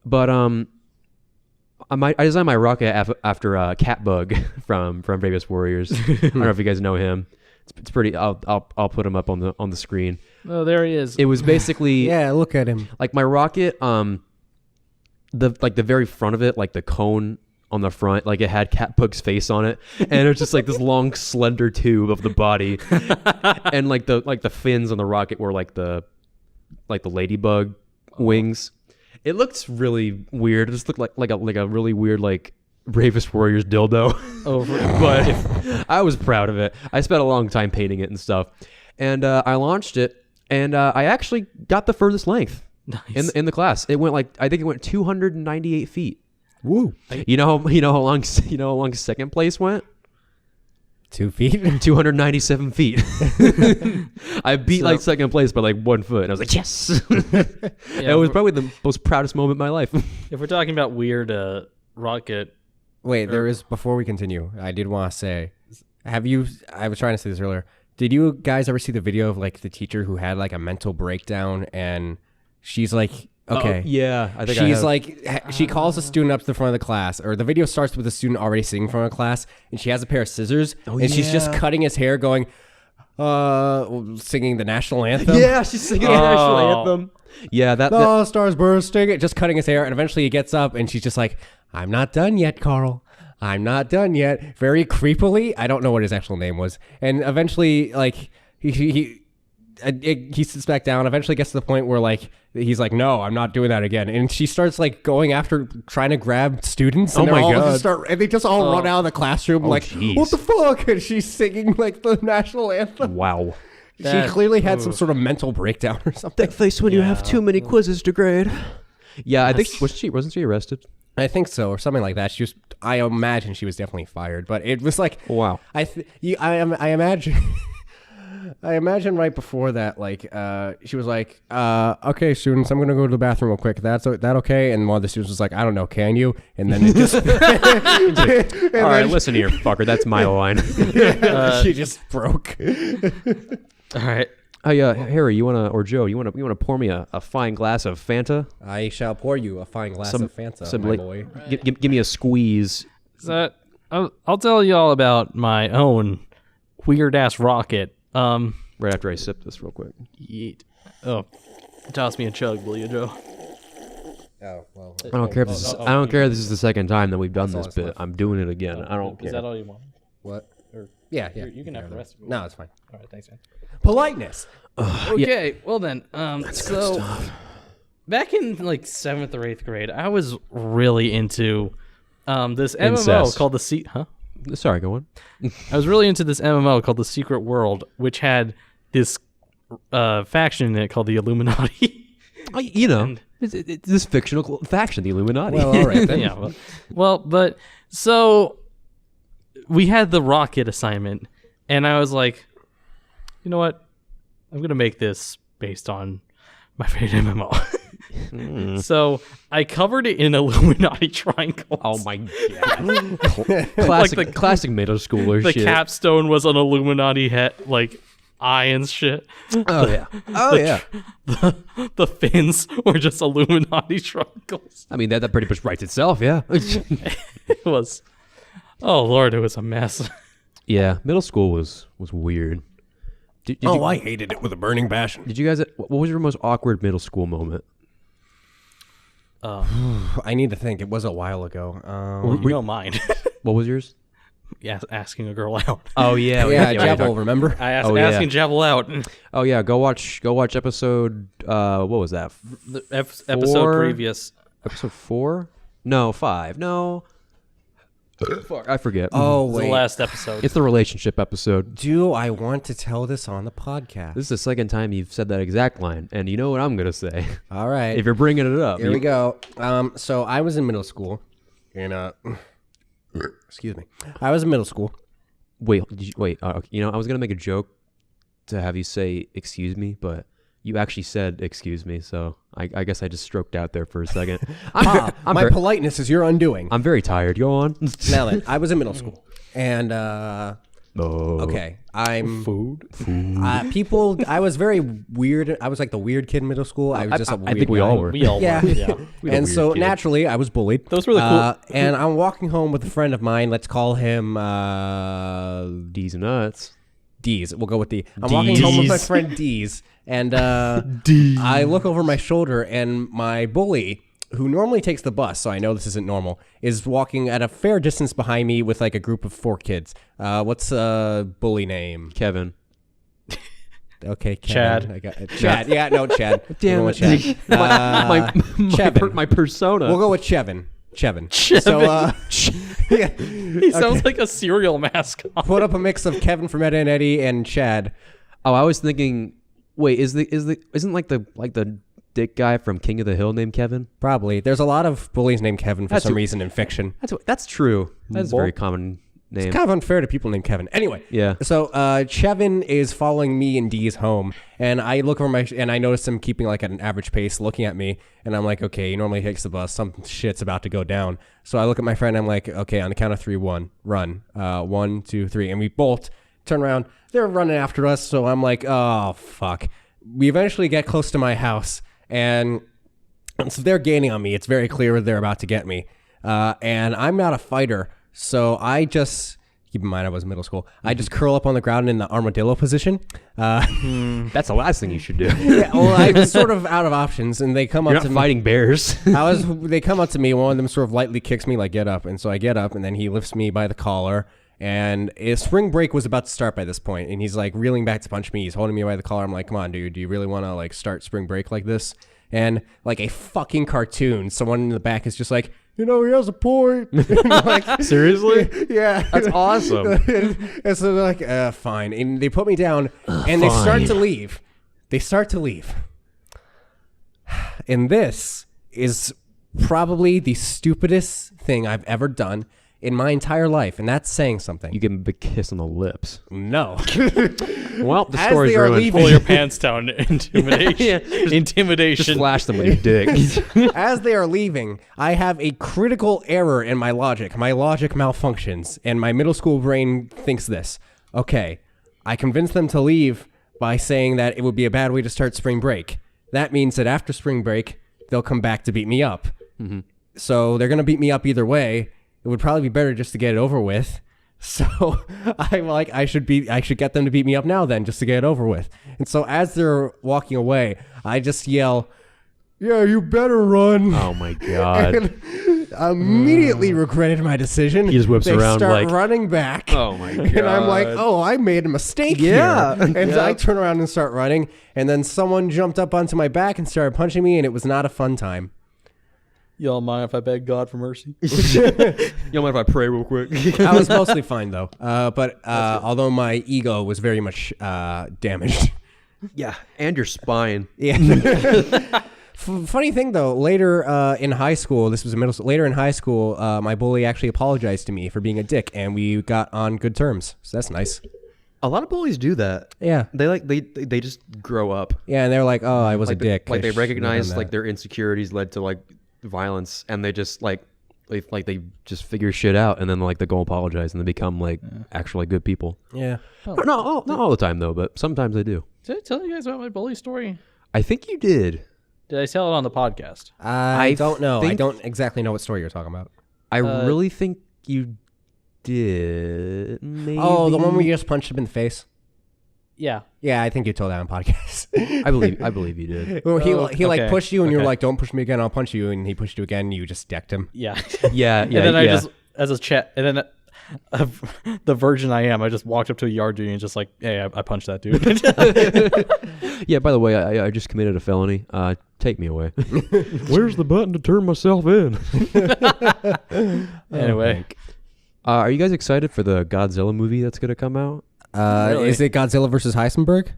but I designed my rocket after Catbug from Vegas Warriors. I don't know if you guys know him. It's pretty. I'll put him up on the screen. Oh, there he is. It was basically Yeah, look at him. like my rocket. The very front of it, like the cone on the front, like it had Catbug's face on it, and it was just like this long slender tube of the body, and like the fins on the rocket were like the ladybug wings. It looks really weird. It just looked like a really weird like Bravest Warriors dildo. But I was proud of it. I spent a long time painting it and stuff, and I launched it, and I actually got the furthest length in the class. It went I think it went 298 feet. Woo. You know how long second place went? 2 feet. 297 feet. I beat second place by 1 foot, and I was like, yes. It was probably the most proudest moment of my life. If we're talking about weird rocket, Wait, there is, before we continue, I did want to say, I was trying to say this earlier. Did you guys ever see the video of the teacher who had a mental breakdown, and she's like, okay. Yeah, I think she's she calls a student up to the front of the class, or the video starts with the student already sitting in front of the class, and she has a pair of scissors, and she's just cutting his hair, going, singing the national anthem. Yeah, she's singing the national anthem. Yeah, The stars bursting, just cutting his hair, and eventually he gets up, and she's just like, I'm not done yet, Carl. I'm not done yet. Very creepily. I don't know what his actual name was. And eventually, he sits back down, eventually gets to the point where he's like, no, I'm not doing that again. And she starts going after trying to grab students. And and they just all run out of the classroom geez. what the fuck? And she's singing the national anthem. Wow. She clearly had some sort of mental breakdown or something. That face when you have too many quizzes to grade. Yeah, I think wasn't she arrested? I think so, or something like that. I imagine she was definitely fired, but it was wow. I imagine. I imagine right before that, she was like, okay, students, I'm going to go to the bathroom real quick. That okay? And one of the students was like, I don't know, can you? And then it just... All right, listen here, fucker. That's my line. She just broke. all right. Hey, Harry, or Joe, you wanna pour me a fine glass of Fanta? I shall pour you a fine glass of Fanta, my boy. Give me a squeeze. I'll tell you all about my own weird-ass rocket. Right after I sip this real quick. Yeet. Oh, toss me a chug, will you, Joe? Oh, well. I don't care if this is. I don't care if this is the second time that we've done this bit. left. I'm doing it again. I don't care. Is that all you want? What? Or, Yeah. You can have the rest of it. No, it's fine. All right, thanks, man. Politeness. Okay, well then, so back in 7th or 8th grade, I was really into this MMO Incest. called the Sorry, go on. I was really into this MMO called the Secret World, which had this faction in it called the Illuminati. It's this fictional faction, the Illuminati. Well, all right then. Yeah. But so we had the rocket assignment, and I was like, you know what? I'm gonna make this based on my favorite MMO. So I covered it in Illuminati triangles. Oh my god! classic middle schooler The shit. capstone was an Illuminati head, eye and shit. Oh yeah. Oh yeah. The fins were just Illuminati triangles. I mean that pretty much writes itself. Yeah. It was. Oh Lord, it was a mess. Yeah. Middle school was weird. Did you, I hated it with a burning passion. did you guys? What was your most awkward middle school moment? I need to think. It was a while ago. You know mine. What was yours? Yeah, asking a girl out. Oh yeah. Javel, remember? I asked Oh, yeah. asking Javel out. Oh yeah. Go watch episode. What was that? The episode Four? previous. Episode 4? No, 5. No. Fuck, I forget. Oh, It was wait. the last episode. It's the relationship episode. Do I want to tell this on the podcast? This is the second time you've said that exact line, and you know what I'm gonna say. All right. If you're bringing it up, Here we go. So I was in middle school. Excuse me. I was in middle school. Wait, wait. I was gonna make a joke to have you say "excuse me," but you actually said "excuse me," so I guess I just stroked out there for a second. My politeness is your undoing. I'm very tired. Go on. Now then, I was in middle school, and Oh. Okay, I'm Food. people. I was very weird. I was like the weird kid in middle school. I was just a weird I think we guy. all were. We all Yeah. were. Yeah. We had a And weird so kid. naturally, I was bullied. Those were the cool. And I'm walking home with a friend of mine. Let's call him D's nuts. D's. We'll go with D. I'm walking home with my friend D's, and I look over my shoulder, and my bully, who normally takes the bus, so I know this isn't normal, is walking at a fair distance behind me with like a group of 4 kids. What's a bully name? Kevin. Okay, Kevin. Chad. I got it. Chad. Yeah, no, Chad. Damn We'll it. go with Chad. Chevin. My persona. We'll go with Chevin. Chevin. Chevin. So, yeah. He sounds like a cereal mascot. Put up a mix of Kevin from Ed and Eddie and Chad. Oh, I was thinking. Wait, isn't like the dick guy from King of the Hill named Kevin? Probably. There's a lot of bullies named Kevin for That's some a- reason in fiction. That's true. That's a very common name. It's kind of unfair to people named Kevin. Anyway. Yeah. So Chevin is following me and Dee's home, and I look over and I notice him keeping like at an average pace, looking at me, and I'm like, okay, he normally takes the bus. Some shit's about to go down. So I look at my friend. I'm like, okay, on the count of 3, 1, run. 1, 2, 3, and we bolt. Turn around. They're running after us. So I'm like, oh fuck. We eventually get close to my house, and so they're gaining on me. It's very clear they're about to get me, and I'm not a fighter. So I just, keep in mind I was in middle school, I just curl up on the ground in the armadillo position. That's the last thing you should do. Yeah, well, I was sort of out of options, and they come You're up not to fighting bears. They come up to me, one of them sort of lightly kicks me, like, get up. And so I get up, and then he lifts me by the collar. And spring break was about to start by this point, and he's like reeling back to punch me. He's holding me by the collar. I'm like, come on, dude, do you really want to like start spring break like this? And like a fucking cartoon, someone in the back is just like, he has a point. Like, Seriously? yeah. That's awesome. And so they're like, fine. And they put me down, and they start to leave. And this is probably the stupidest thing I've ever done in my entire life, and that's saying something. You give him a big kiss on the lips. No. Well, the As story's they are ruined. leaving- Pull your pants down. Intimidation. Just Intimidation. flash them with your dick. As they are leaving, I have a critical error in my logic. My logic malfunctions, and my middle school brain thinks this. Okay, I convinced them to leave by saying that it would be a bad way to start spring break. That means that after spring break, they'll come back to beat me up. Mm-hmm. So they're going to beat me up either way. It would probably be better just to get it over with. So I'm like, I should get them to beat me up now then, just to get it over with. And so as they're walking away, I just yell, yeah, you better run. Oh my god. And immediately regretted my decision. He just whips they around start like, running back. oh my god. And I'm like, oh, I made a mistake Yeah. here. And Yeah. I turn around and start running. And then someone jumped up onto my back and started punching me, and it was not a fun time. Y'all mind if I beg God for mercy? You don't mind if I pray real quick? I was mostly fine, though. But although my ego was very much damaged. Yeah, and your spine. Yeah. Funny thing, though, later in high school, this was in middle school, later in high school, my bully actually apologized to me for being a dick, and we got on good terms. So that's nice. A lot of bullies do that. Yeah. They just grow up. Yeah, and they're like, oh, I was a dick. Like I they shouldn't have recognize done like that. their insecurities led to like violence, and they just they just figure shit out, and then like they go apologize, and they become like actually good people. Yeah. Not all the time though, but sometimes they do. Did I tell you guys about my bully story? I think you did. Did I tell it on the podcast? I don't know. I think- don't exactly know what story you're talking about. I really think you did. Maybe. Oh, the one where you just punched him in the face? Yeah. Yeah, I think you told that on podcast. I believe you did. Well, he like okay. pushed you, and you were Okay. like, "Don't push me again, I'll punch you." And he pushed you again, and you just decked him. Yeah. Yeah, And then I yeah. just, as a chat, and then the virgin I am, I just walked up to a yard dude and just like, hey, I punched that dude. Yeah, by the way, I just committed a felony. Take me away. Where's the button to turn myself in? Anyway. Are you guys excited for the Godzilla movie that's going to come out? Really? Is it Godzilla versus Heisenberg?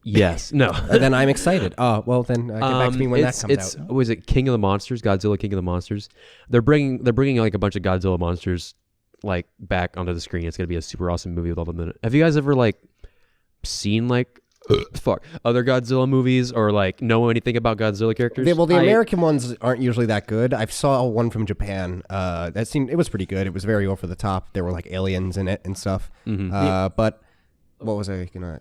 Yes. No. Then I'm excited. Oh, well, then get back to me when that comes out. Was it King of the Monsters? Godzilla King of the Monsters. They're bringing like a bunch of Godzilla monsters like back onto the screen. It's gonna be a super awesome movie with all of them in it. Have you guys ever like seen like other Godzilla movies or like know anything about Godzilla characters? The American ones aren't usually that good. I saw one from Japan. It was pretty good. It was very over the top. There were like aliens in it and stuff. But what was I gonna?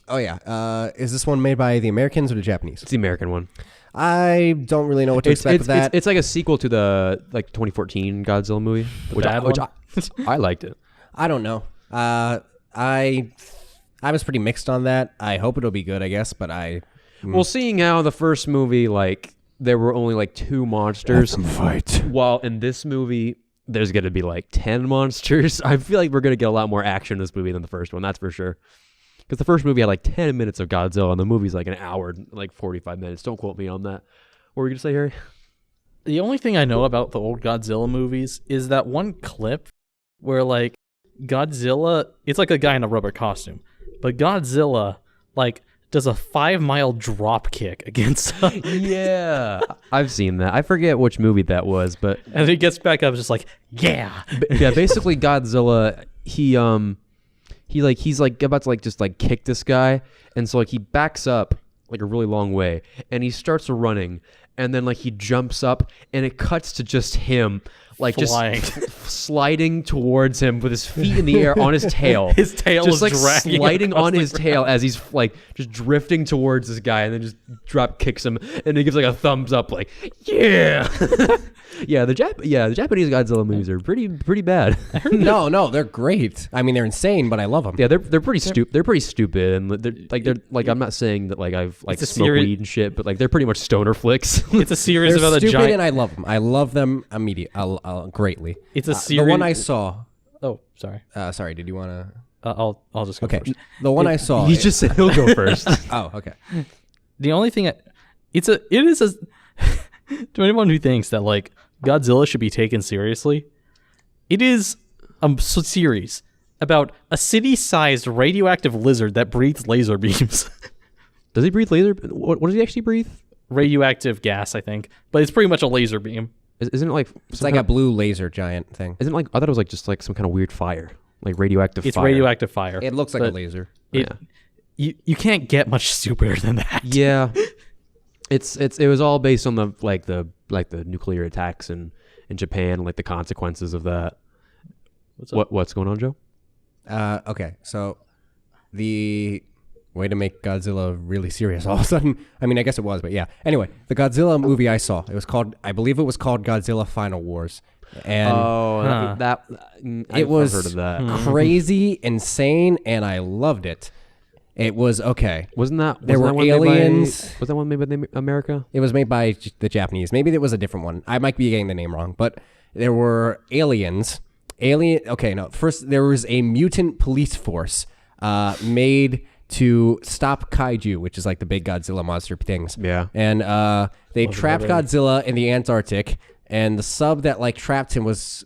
Oh yeah, is this one made by the Americans or the Japanese? It's the American one. I don't really know what to expect with that. It's like a sequel to the 2014 Godzilla movie, which I liked it. I don't know. I was pretty mixed on that. I hope it'll be good, I guess, but Well, seeing how the first movie, like, there were only, like, 2 monsters. Fight. While in this movie, there's going to be, like, 10 monsters. I feel like we're going to get a lot more action in this movie than the first one, that's for sure. Because the first movie had, like, 10 minutes of Godzilla, and the movie's, like, an hour, like, 45 minutes. Don't quote me on that. What were you going to say, Harry? The only thing I know about the old Godzilla movies is that one clip where, like, Godzilla, it's like a guy in a rubber costume, but Godzilla, like, does a 5-mile drop kick against Yeah, I've seen that. I forget which movie that was, but and he gets back up just like, yeah. Yeah, basically Godzilla, he's like about to like just like kick this guy, and so like he backs up like a really long way, and he starts running, and then like he jumps up, and it cuts to just him like flying. Just sliding towards him with his feet in the air on his tail. His tail just is like dragging sliding across on the his tail as he's like just drifting towards this guy, and then just drop kicks him, and he gives like a thumbs up, like yeah. Yeah, the Japanese Godzilla movies are pretty bad. No, they're great. I mean, they're insane, but I love them. Yeah, they're pretty stupid. They're pretty stupid, and they're like I'm not saying that like I've like smoked weed and shit, but like they're pretty much stoner flicks. It's a series They're about a stupid, giant. and I love them. I love them greatly. It's a series. The one I saw. Oh, sorry. Sorry. Did you want to? I'll just go Okay. first. The one I saw. He just said he'll go first. Oh, okay. The only thing it is to anyone who thinks that like Godzilla should be taken seriously, it is a series about a city-sized radioactive lizard that breathes laser beams. Does he breathe laser? What does he actually breathe? Radioactive gas, I think, but it's pretty much a laser beam. Isn't it like It's like a blue laser giant thing. Isn't it like I thought it was like just like some kind of weird fire, like radioactive. It's fire. radioactive fire. It looks like a But laser. You can't get much stupider than that. Yeah, it was all based on the nuclear attacks in Japan, like the consequences of that. What's going on, Joe? Okay, so the way to make Godzilla really serious all of a sudden. I mean, I guess it was, but yeah. Anyway, the Godzilla movie I saw, I believe it was called Godzilla Final Wars. And I've was heard of that. crazy, insane, and I loved it. It was okay. Wasn't that There were one aliens. Was that one made by America? It was made by the Japanese. Maybe it was a different one. I might be getting the name wrong, but there were aliens. First there was a mutant police force made to stop kaiju, which is like the big Godzilla monster things. Yeah. And they trapped Godzilla in the Antarctic, and the sub that like trapped him was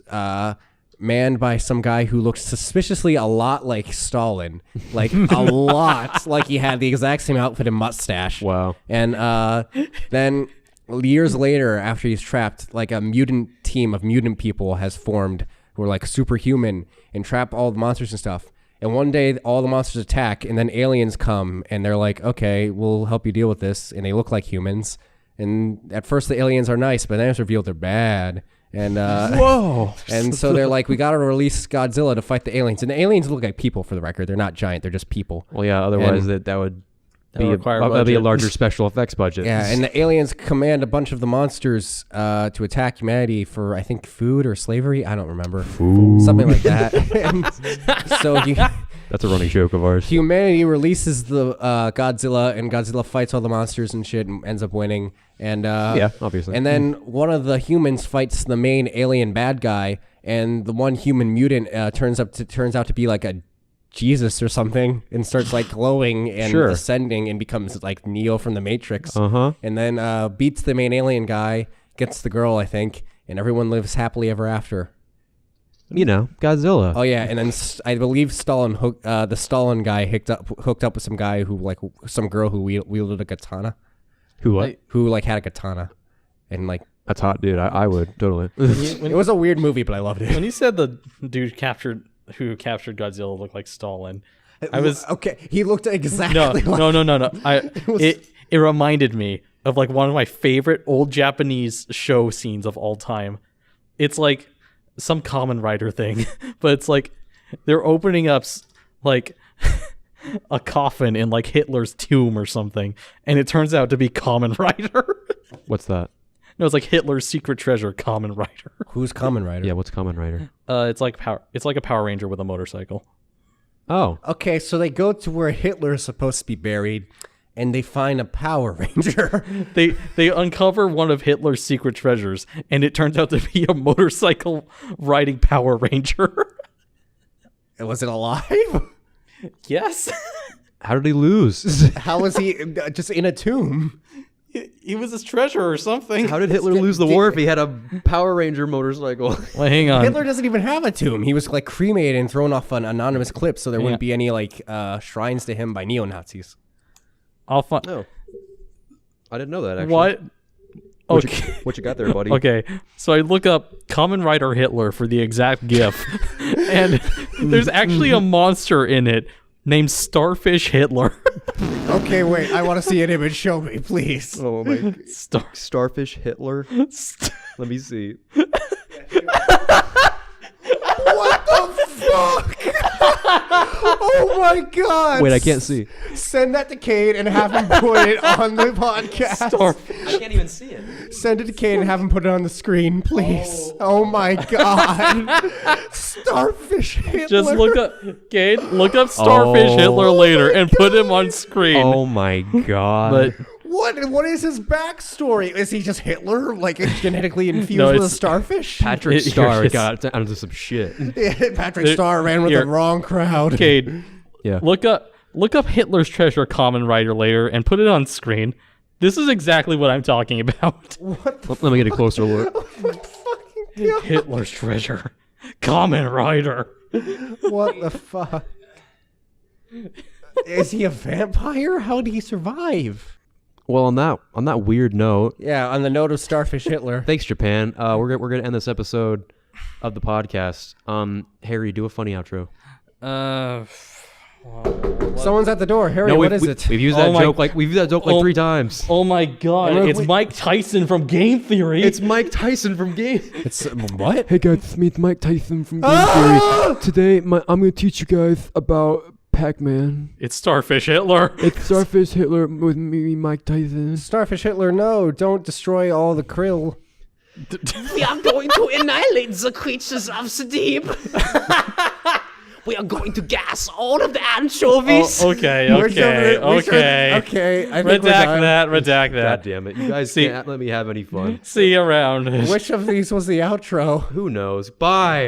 manned by some guy who looked suspiciously a lot like Stalin, like a lot like he had the exact same outfit and mustache. Wow. And then years later, after he's trapped, like a mutant team of mutant people has formed who are like superhuman and trap all the monsters and stuff. And one day all the monsters attack, and then aliens come and they're like, okay, we'll help you deal with this. And they look like humans. And at first the aliens are nice, but then it's revealed they're bad. And Whoa. And so they're like, we got to release Godzilla to fight the aliens. And the aliens look like people, for the record. They're not giant. They're just people. Well, yeah. Otherwise, that would require that'd be a budget. larger special effects budget. Yeah, and the aliens command a bunch of the monsters to attack humanity for, I think, food or slavery. I don't remember. Something like that. And so that's a running joke of ours. humanity releases the Godzilla, and Godzilla fights all the monsters and shit and ends up winning. And Yeah, obviously. And then one of the humans fights the main alien bad guy, and the one human mutant turns out to be like a Jesus or something, and starts like glowing and ascending and becomes like Neo from the Matrix. And then beats the main alien guy, gets the girl, I think, and everyone lives happily ever after. You know, Godzilla. Oh yeah, and then I believe the Stalin guy hooked up with some guy some girl who wielded a katana. Who what? Who like had a katana, and like That's hot, dude. I would totally. it was a weird movie, but I loved it. When you said the dude who captured Godzilla looked like Stalin, I was okay. He looked exactly no, like no. It reminded me of like one of my favorite old Japanese show scenes of all time. It's like some Kamen Rider thing, but it's like they're opening up like a coffin in like Hitler's tomb or something, and it turns out to be Kamen Rider. What's that? No, it's like Hitler's secret treasure, Kamen Rider. Who's Kamen Rider? Yeah, what's Kamen Rider? It's like a Power Ranger with a motorcycle. Oh, Okay, so they go to where Hitler is supposed to be buried, and they find a Power Ranger. They uncover one of Hitler's secret treasures, and it turns out to be a motorcycle riding Power Ranger. Was it alive? Yes. how did he lose? How was he just in a tomb? He was his treasure or something. How did Hitler lose the war if he had a Power Ranger motorcycle? Well, hang on. Hitler doesn't even have a tomb. He was like cremated and thrown off an anonymous clip, so there wouldn't be any like shrines to him by neo-Nazis. I'll find. No, I didn't know that. Actually, What? What Okay. what you got there, buddy? Okay, so I look up Kamen Rider Hitler for the exact GIF, and there's actually a monster in it named Starfish Hitler. Okay, wait. I want to see an image. Show me, please. Oh my! Star- Starfish Hitler. Let me see. What the fuck? Oh my god! Wait, I can't see. Send that to Cade and have him put it on the podcast. I can't even see it. Send it to Cade and have him put it on the screen, please. Oh my god! Starfish Hitler. Just look up, Cade. Look up Starfish Oh. Hitler later and put him on screen. Oh my god! But What is his backstory? Is he just Hitler, like genetically infused No, with a it's- starfish? Patrick Here Starr it is. got onto some shit. Patrick Starr ran with Here. the wrong crowd. Cade, Yeah. look up Hitler's treasure, Kamen Rider later, and put it on screen. This is exactly what I'm talking about. Let me get a closer look. Hitler's treasure, Kamen Rider. What the fuck? Is he a vampire? How did he survive? Well, on that weird note, Yeah, on the note of Starfish Hitler. thanks Japan. We're gonna end this episode of the podcast. Harry, do a funny outro. Someone's at the door. Harry, No, what we've, is it? we've used Oh that my- joke like 3 times. Oh my God! Wait, It's wait. Mike Tyson from Game Theory. It's Mike Tyson from Game. It's what? Hey guys, it's me, Mike Tyson from Game Theory. Today, I'm gonna teach you guys about Pac-Man. It's Starfish Hitler. It's Starfish Hitler with me, Mike Tyson. Starfish Hitler, no, don't destroy all the krill. We are going to annihilate the creatures of the deep. We are going to gas all of the anchovies. Okay. Okay. I think we're Redact done. that. Redact God that. damn it! You guys See- can't let me have any fun. See you around. Which of these was the outro? Who knows? Bye.